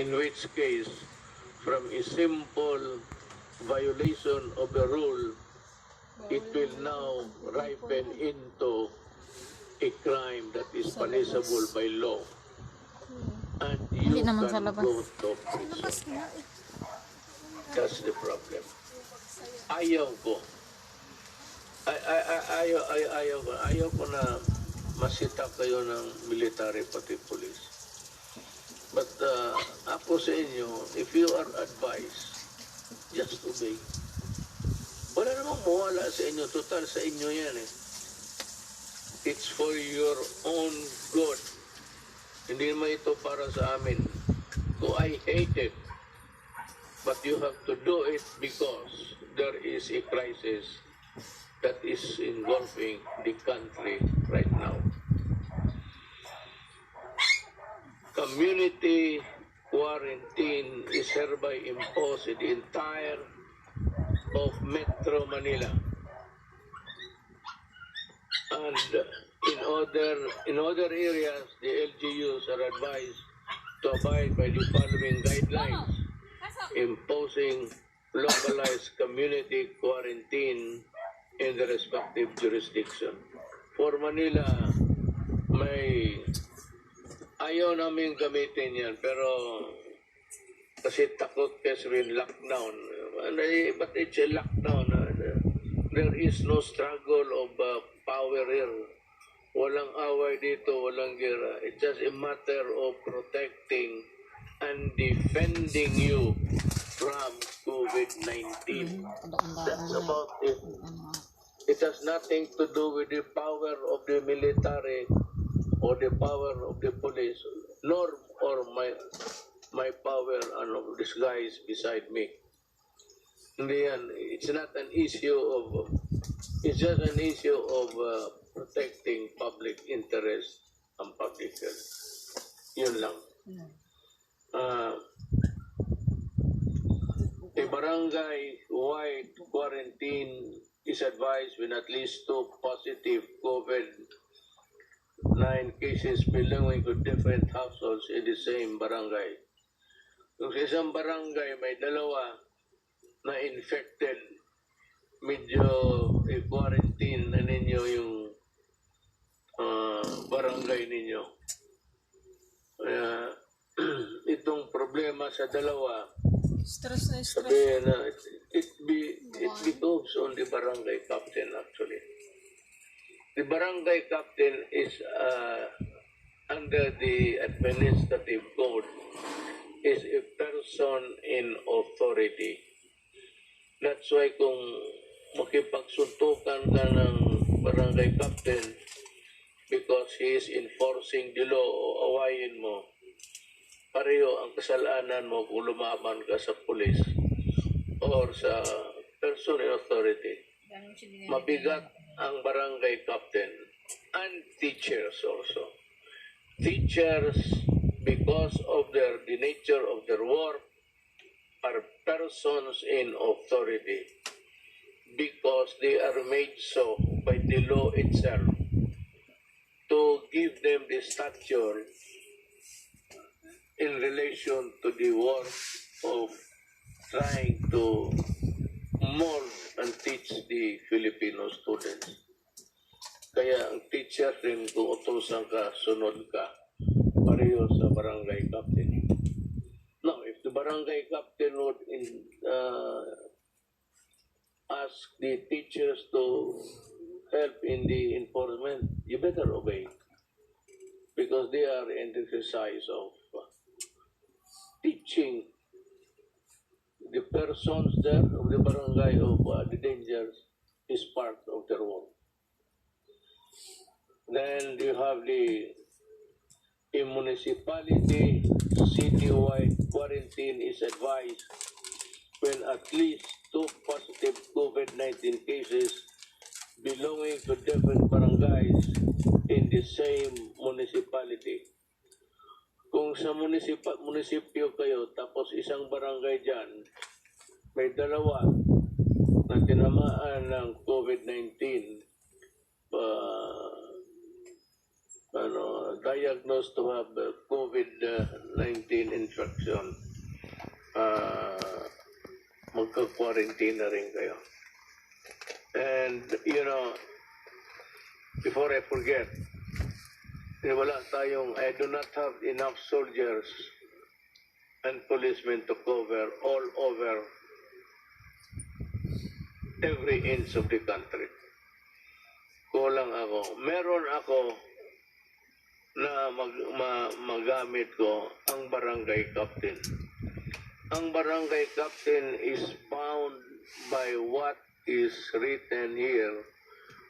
in which case, from a simple violation of the rule, it will now ripen into a crime that is punishable by law. And you can go to prison. That's the problem. Ayaw ko. Ayaw ko na masita kayo ng military pati police. But ako sa inyo, if you are advised, just obey. Wala namang mawala sa inyo. Total sa inyo yan eh. It's for your own good. Hindi naman ito para sa amin. So I hate it. But you have to do it because there is a crisis that is engulfing the country right now. Community quarantine is hereby imposed in the entire of Metro Manila. And in other areas, the LGUs are advised to abide by the following guidelines, imposing localized community quarantine in the respective jurisdiction. For Manila, may ayaw namin gamitin yan, pero kasi takot kasi rin lockdown. But it's a lockdown. There is no struggle of power here. Walang away dito, walang gera. It's just a matter of protecting and defending you from COVID-19. That's about it. It has nothing to do with the power of the military or the power of the police, nor or my power and of these guys beside me. Hindi yan. It's not an issue of, it's just an issue of protecting public interest and public health. Yun lang. A barangay-wide quarantine is advised when at least 2 positive COVID-19 cases belonging to different households in the same barangay. Kung sa isang barangay may dalawa na infected, medyo i-quarantine na ninyo yung barangay ninyo. Itong problema sa dalawa, stress na stress. Sabihin na, it becomes on the barangay captain actually. The barangay captain is under the administrative code, is a person in authority. That's why kung makipagsuntukan ka ng barangay captain because he is enforcing the law o awayin mo, pareho ang kasalanan mo kung lumaban ka sa police or sa person in authority. Mabigat ang barangay captain and teachers also. Teachers, because of the nature of their work, are persons in authority because they are made so by the law itself to give them the stature in relation to the work of trying to mold and teach the Filipino students. Kaya ang teacher rin kung utusan ka, sunod ka, pareho sa barangay captain. Now, if the barangay captain would ask the teachers to help in the enforcement, you better obey because they are in the exercise of teaching the persons there of the barangay of the dangers is part of their work. Then you have the municipality citywide quarantine is advised when at least 2 positive COVID-19 cases belonging to different barangays in the same municipality. Kung sa munisipyo kayo, tapos isang barangay dyan, may dalawa na tinamaan ng COVID-19, diagnosed to have COVID-19 infection. instruction, magka-quarantine na rin kayo. And, you know, before I forget, wala tayong, I do not have enough soldiers and policemen to cover all over every inch of the country. Kulang ako. Meron ako na magamit ko ang barangay captain. Ang barangay captain is bound by what is written here,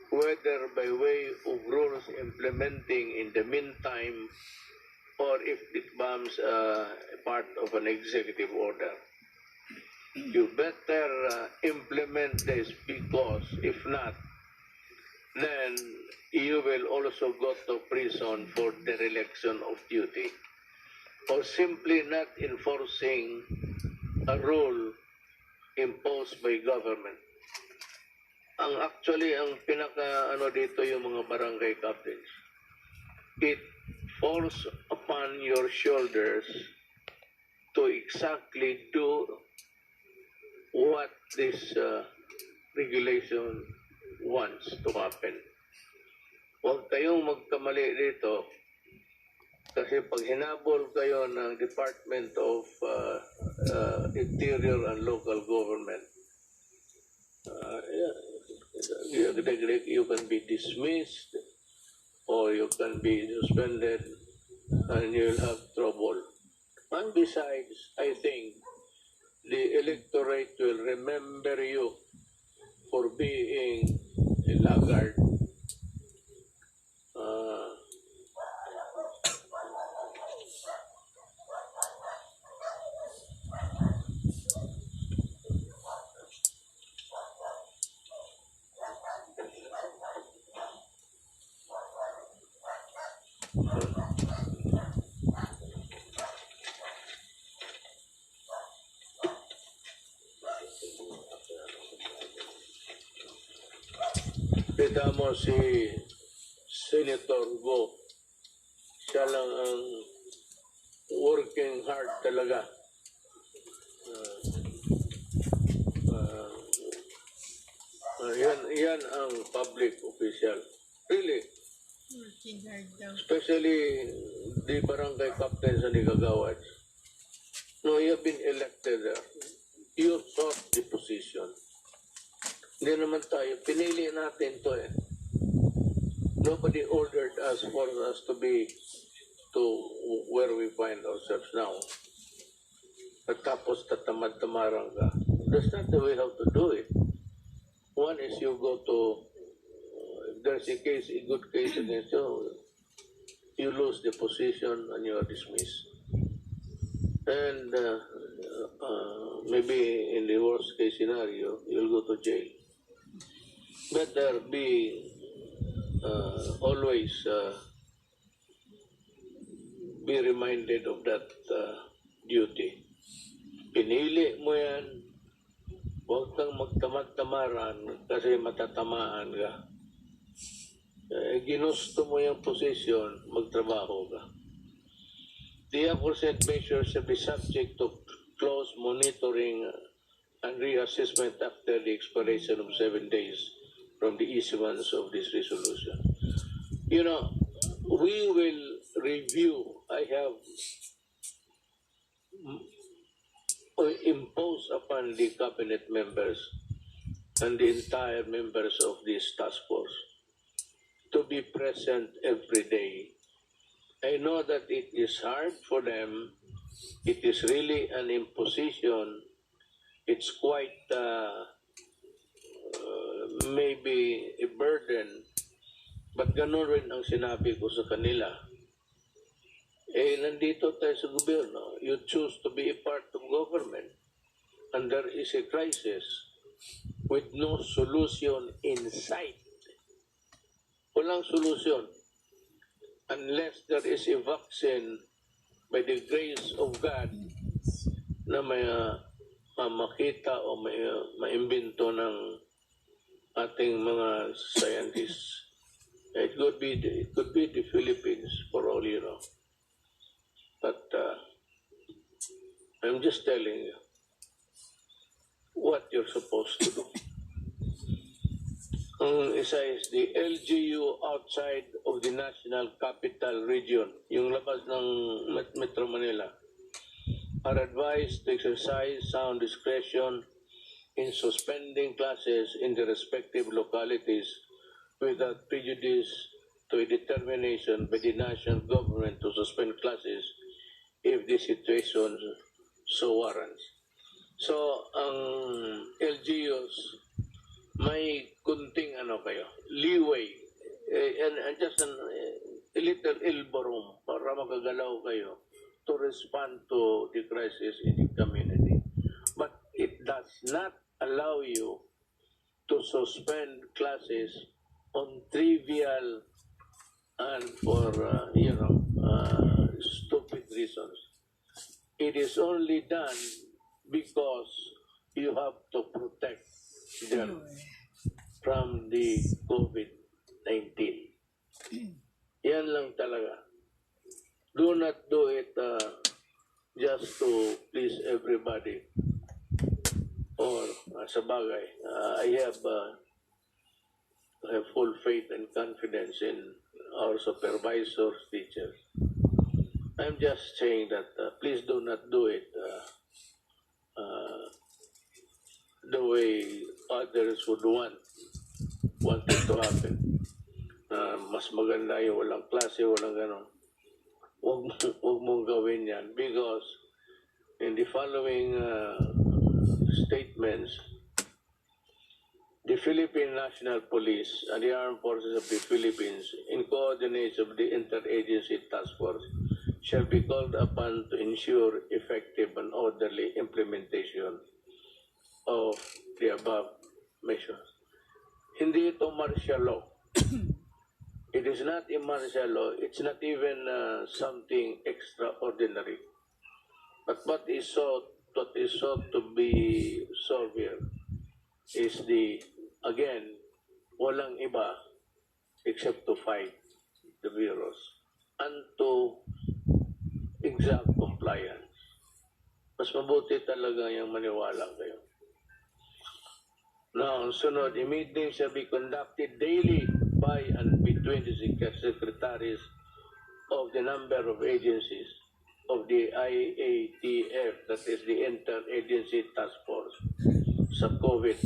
whether by way of rules implementing in the meantime or if it becomes part of an executive order. You better implement this, because if not, then you will also go to prison for dereliction of duty or simply not enforcing a rule imposed by government. Actually, ang dito yung mga barangay captains. It falls upon your shoulders to exactly do what this regulation wants to happen. Huwag kayong magkamali dito, kasi pag hinabol kayo ng Department of Interior and Local Government, you can be dismissed or you can be suspended and you'll have trouble. And besides, I think the electorate will remember you for being a laggard. Kita mo si Senator Go, siya lang ang working hard talaga. Yan ang public official. Really. Working hard daw. Especially the barangay captains and the kagawads. No, you have been elected there. You sought the position. Hindi naman tayo, pinili natin to eh. Nobody ordered us for us to be to where we find ourselves now. At tapos tatamad-tamarang ka. That's not the way how to do it. One is you go to, if there's a case, a good case against you, you lose the position and you are dismissed. And maybe in the worst case scenario, you'll go to jail. Better be always be reminded of that duty. Pinili mo yan, huwag kang magtamad-tamaran kasi matatamaan ka. Ginusto mo yung posisyon, magtrabaho ka. The aforesaid measures shall be subject to close monitoring and reassessment after the expiration of 7 days from the issuance of this resolution. You know, we will review, I have imposed upon the cabinet members and the entire members of this task force to be present every day. I know that it is hard for them. It is really an imposition. It's quite maybe a burden, but ganun rin ang sinabi ko sa kanila. Nandito tayo sa gobyerno. You choose to be a part of government, and there is a crisis with no solution in sight. Walang solution unless there is a vaccine by the grace of God na may makita o may maimbento ng ating mga scientists. It could be the Philippines for all you know. But I'm just telling you what you're supposed to do. Ang isa is the LGU outside of the National Capital Region, yung labas ng Metro Manila, are advised to exercise sound discretion in suspending classes in the respective localities without prejudice to a determination by the national government to suspend classes if the situation so warrants. So, ang LGUs, may kunting leeway, and just a little elbow room para makagalaw kayo to respond to the crisis in the community. But it does not allow you to suspend classes on trivial and for, stupid reasons. It is only done because you have to protect them from the COVID-19. Yan lang talaga. Do not do it just to please everybody. Or sa bagay, I have full faith and confidence in our supervisors, teachers. I'm just saying that please do not do it the way others would want it to happen. Mas maganda yung walang klase, walang ganon. Huwag mong gawin yan because in the following statements, the Philippine National Police and the Armed Forces of the Philippines, in coordination of the Interagency Task Force, shall be called upon to ensure effective and orderly implementation of the above measures. Hindi ito martial law. It is not a martial law. It's not even something extraordinary. But what is sought to be solved here is again, walang iba except to fight the virus and to exact compliance. Mas mabuti talaga yung maniwala kayo. Now, sunod, a meeting shall be conducted daily by and between the secretaries of the number of agencies of the IATF, that is the Interagency Task Force, sa COVID,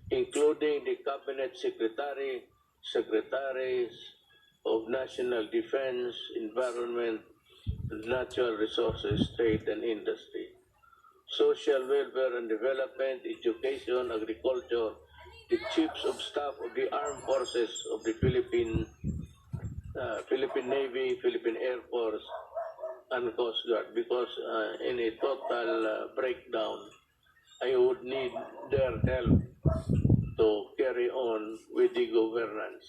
including the Cabinet Secretary, Secretaries of National Defense, Environment, Natural Resources, Trade and Industry, Social Welfare and Development, Education, Agriculture, the Chiefs of Staff of the Armed Forces of the Philippine Navy, Philippine Air Force, and Coast Guard, because in a total breakdown, I would need their help to carry on with the governance.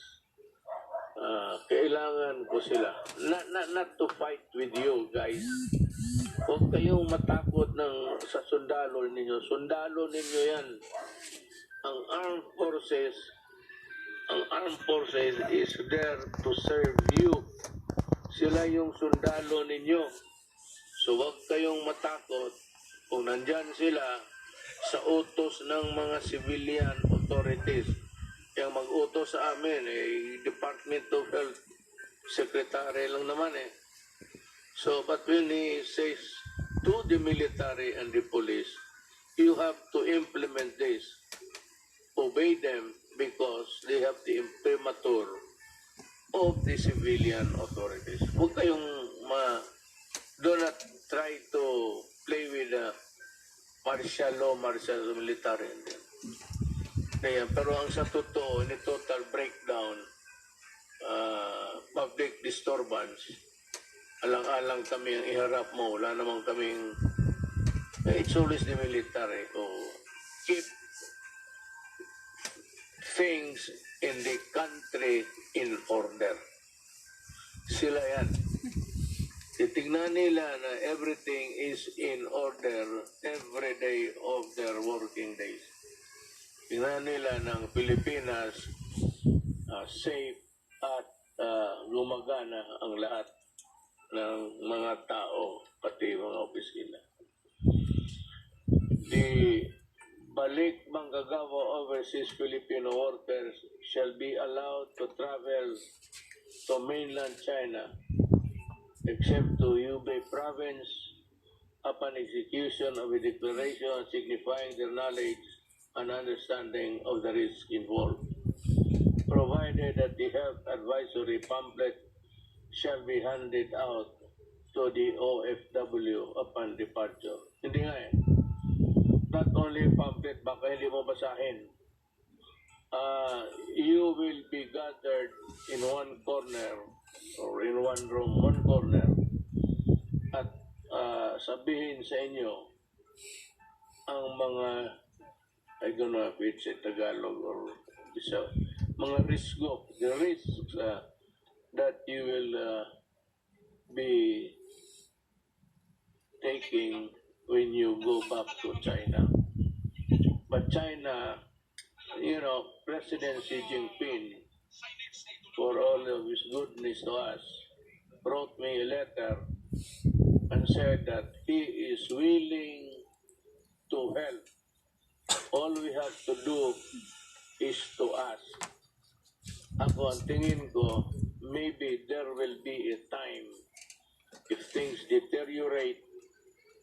Kailangan ko sila. Not to fight with you guys. Huwag kayong matakot sa sundalo ninyo. Sundalo ninyo yan. Ang armed forces is there to serve you. Sila yung sundalo ninyo. So huwag kayong matakot kung nandyan sila sa utos ng mga civilian authorities. Yung mag-utos sa amin, Department of Health Secretary lang naman eh. So, but when he says to the military and the police, you have to implement this. Obey them because they have the imprimatur of the civilian authorities. Huwag kayong do not try to play with martial law, martial military. Kaya, pero ang sa totoo, in a total breakdown, public disturbance, alang-alang kami ang iharap mo, wala namang kaming, it's always the military who keep things in the country in order. Sila yan. Titignan nila na everything is in order every day of their working days. Tingnan nila ng Pilipinas safe at gumagana ang lahat ng mga tao, pati mga opisina. the balik manggagawa overseas Filipino workers shall be allowed to travel to mainland China except to Hubei province upon execution of a declaration signifying their knowledge and understanding of the risk involved, provided that the health advisory pamphlet shall be handed out to the OFW upon departure. Hindi nga eh. Not only pamphlet, baka hindi mo basahin. You will be gathered in one corner or in one room, one corner, at sabihin sa inyo ang mga, I don't know if it's in Tagalog or Bisao, mga risks, the risks that you will be taking when you go back to China. But China, you know, President Xi Jinping, for all of his goodness to us, wrote me a letter and said that he is willing to help. All we have to do is to ask. Ako, ang tingin ko, maybe there will be a time if things deteriorate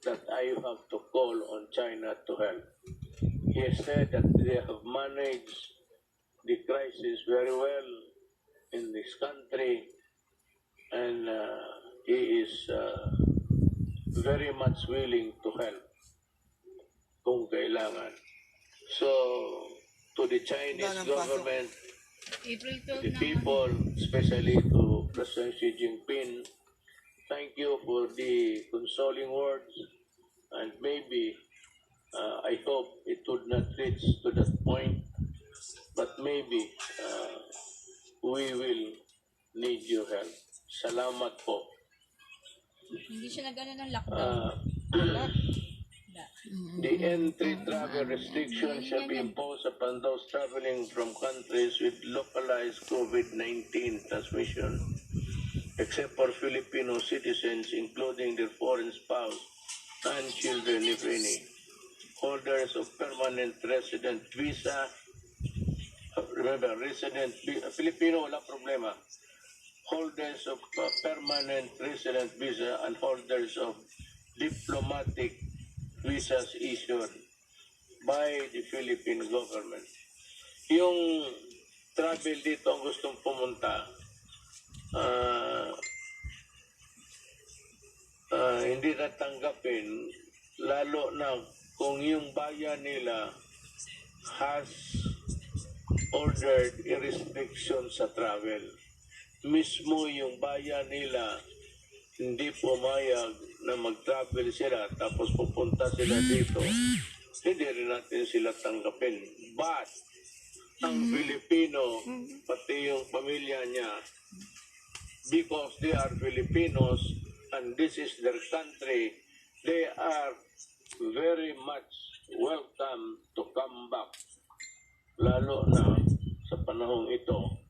that I have to call on China to help. He has said that they have managed the crisis very well in this country, and he is very much willing to help kung kailangan. So, to the Chinese government, to the people, especially to President Xi Jinping, thank you for the consoling words, and maybe I hope it would not reach to that point, but maybe we will need your help. Salamat po. Hindi siya nag-ano ng lockdown. The entry travel restriction shall be imposed upon those traveling from countries with localized COVID-19 transmission, except for Filipino citizens, including their foreign spouse and children, if any. Holders of permanent resident visa, remember, Filipino, wala problema. Holders of permanent resident visa and holders of diplomatic visas issued by the Philippine government. Yung travel dito ang gustong pumunta, hindi natanggapin, lalo na kung yung bayan nila has ordered a restriction sa travel. Mismo yung bayan nila hindi pumayag na mag-travel sila tapos pupunta sila dito, hindi rin natin sila tanggapin. But ang Filipino, pati yung pamilya niya, because they are Filipinos and this is their country, they are very much welcome to come back. Lalo na sa panahong ito,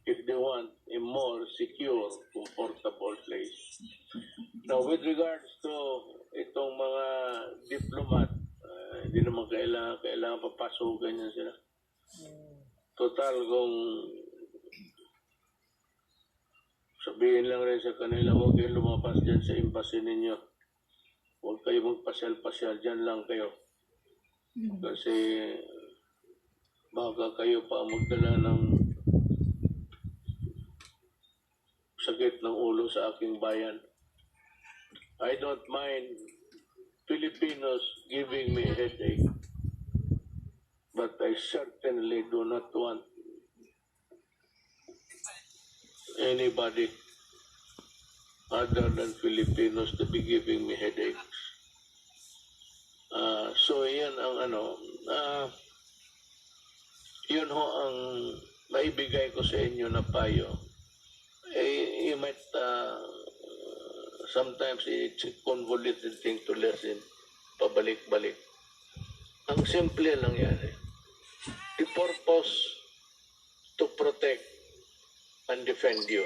if they want a more secure, comfortable place. Now, with regards to itong mga diplomat, hindi naman kailangan papasukan niya sila. Total, kung sabihin lang rin sa kanila, huwag kayong lumabas dyan sa embassy ninyo. Huwag kayo magpasyal-pasyal, dyan lang kayo. Kasi baka kayo pa magdala ng sakit ng ulo sa aking bayan. I don't mind Filipinos giving me a headache, but I certainly do not want anybody other than Filipinos to be giving me headaches. So yan ang yun ho ang maibigay ko sa inyo na payo. You might sometimes it's a convoluted thing to listen, pabalik-balik. Ang simple lang yan. The purpose to protect and defend you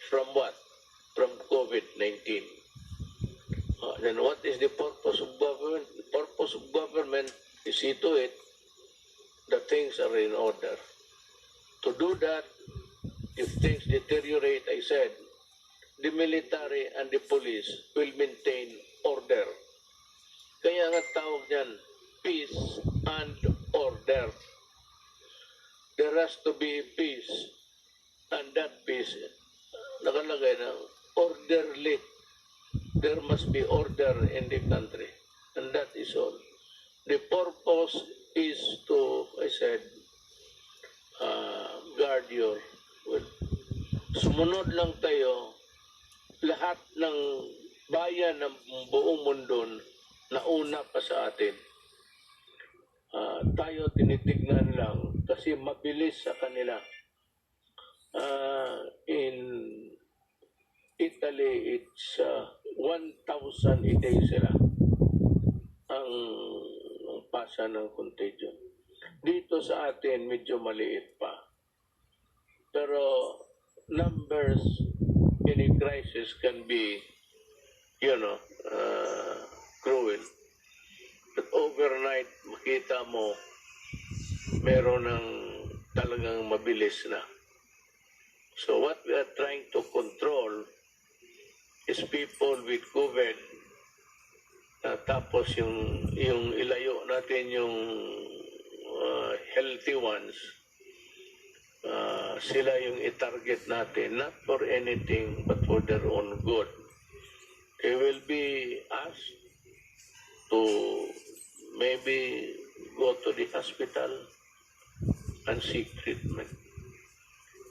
from what? From COVID-19. Then what is the purpose of government? The purpose of government is see to it that things are in order. To do that, if things deteriorate, I said, the military and the police will maintain order. Kaya nga tawag niyan, peace and order. There has to be peace, and that peace, nakalagay na, orderly. There must be order in the country, and that is all. The purpose is to, I said, guard your, well, sumunod lang tayo, lahat ng bayan ng buong mundo nauna pa sa atin. Tayo tinitignan lang kasi mabilis sa kanila. In Italy, it's 1,000 a day sila ang pasa ng contagion. Dito sa atin, medyo maliit pa. Pero numbers in a crisis can be, cruel. But overnight, makita mo, meron ng talagang mabilis na. So what we are trying to control is people with COVID. Tapos yung ilayo natin yung healthy ones. Sila yung i-target natin, not for anything but for their own good. They will be asked to maybe go to the hospital and seek treatment.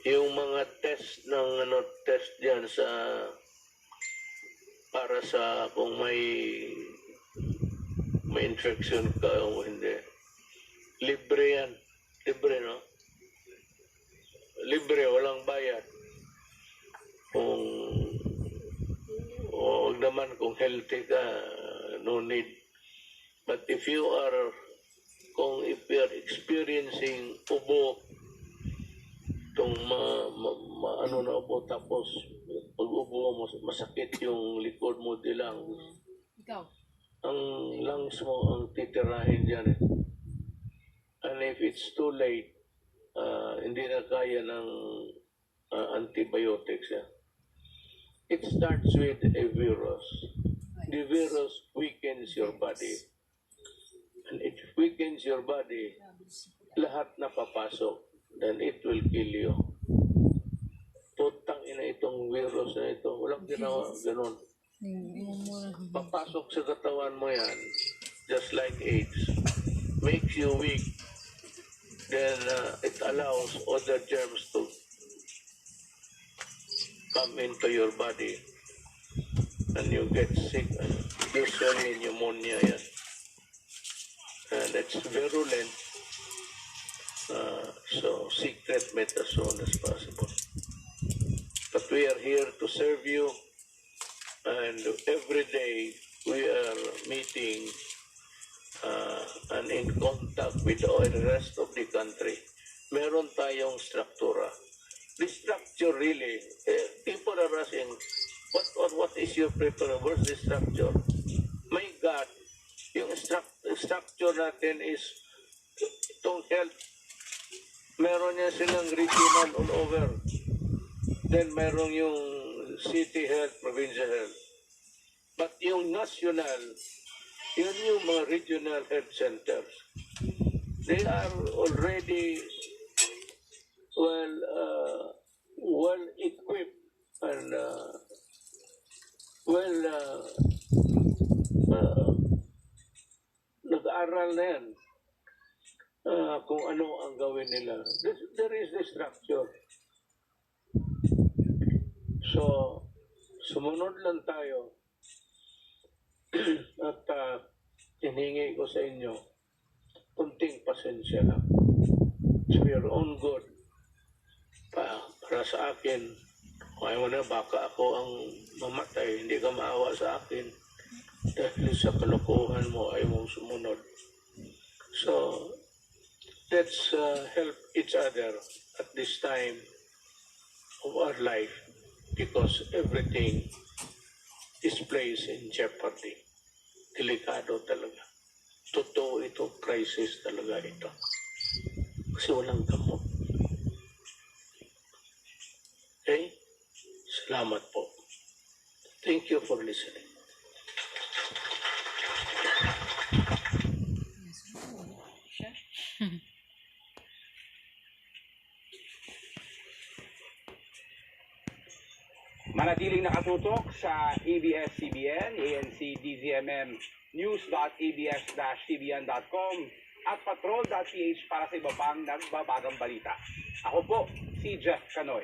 Yung mga test ng test diyan sa para sa kung may infection ka o hindi. Libre yan. Libre, no? Libre, walang bayad. Kung o naman kung healthy ka, no need. But if you are experiencing ubo, itong na ubo, tapos pag ubo mo, masakit yung likod mo dilang. Ikaw? Ang lungs mo ang titirahin dyan. And if it's too late, hindi na kaya ng antibiotics. It starts with a virus. The virus weakens your body. And it weakens your body, lahat na papasok, then it will kill you. Putang ina itong virus na ito, walang ginawa, ganun. Papasok sa katawan mo yan, just like AIDS, makes you weak, then it allows other germs to come into your body, and you get sick, and usually pneumonia yan. And it's virulent, so seek treatment as soon as possible. But we are here to serve you, and every day we are meeting and in contact with the rest of the country. Meron tayong struktura. The structure really, people are asking, what is your preparation? What's the structure? My God, yung structure natin is itong health. Meron niya silang regional all over. Then meron yung city health, provincial health. But yung national, yun yung mga regional health centers. They are already well equipped and nag-aaral na yan kung ano ang gawin nila. There is the structure. So, sumunod lang tayo at hiningi ko sa inyo kunting pasensya lang. For your own good. Para sa akin, ayaw na baka ako ang mamatay, hindi ka maawa sa akin. Dahil sa kalokohan mo ay mong sumunod. So, let's help each other at this time of our life because everything is placed in jeopardy. Delikado talaga. Totoo ito, crisis talaga ito. Kasi walang gamot. Okay? Salamat po. Thank you for listening. Siya? Manatiling nakatutok sa ABS-CBN, ANC-DZMM, news.abs-cbn.com at patrol.ph para sa iba pang nagbabagang balita. Ako po, si Jeff Canoy.